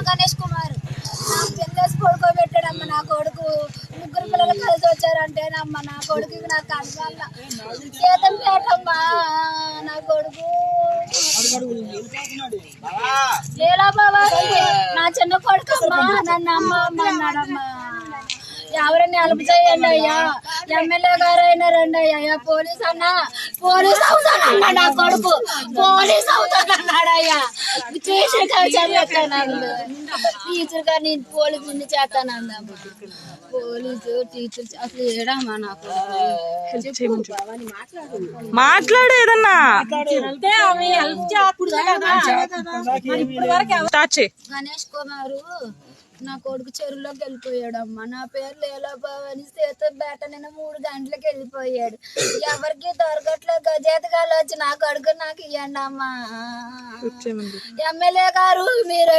గణేష్ కుమార్ నాకు పెళ్ళేసి పడుకోబెట్టాడమ్మ నా కొడుకు. ముగ్గురు పిల్లలు కలిసి వచ్చారంటేనమ్మ నా కొడుకు నాకు కనవాళ్ళ చేతం పేటమ్మా నా కొడుకు లేలా బాబా నా చిన్న కొడుకు అమ్మా నన్ను అమ్మ అన్నాడమ్మా. ఎవరైనా హెల్ప్ చేయండి అయ్యా, ఎమ్మెల్యే గారు అయినా రండి అయ్యా. పోలీస్ అన్నా పోలీస్ అవుతానన్నా నా కొడుకు పోలీస్ అవుతానన్నాడయ్యా. టీచర్ గారు చదివేస్తాను టీచర్ గారు నేను పోలీసు నుండి చేస్తానన్నా. పోలీసు టీచర్ అసలు ఏడమ్మా నాకు మాట్లాడు ఏదన్నా. గణేష్ కుమారు నా కొడుకు చెరువులోకి వెళ్ళిపోయాడమ్మా. నా పేరు లేలాబాబు అని చేత బేట నిన్న 3 గంటలకు వెళ్ళిపోయాడు. ఎవరికి దొరకట్లేదు. జీతగాళ్ళు వచ్చి నా కొడుకు నాకు ఇవ్వండి అమ్మా. ఎమ్మెల్యే గారు మీరు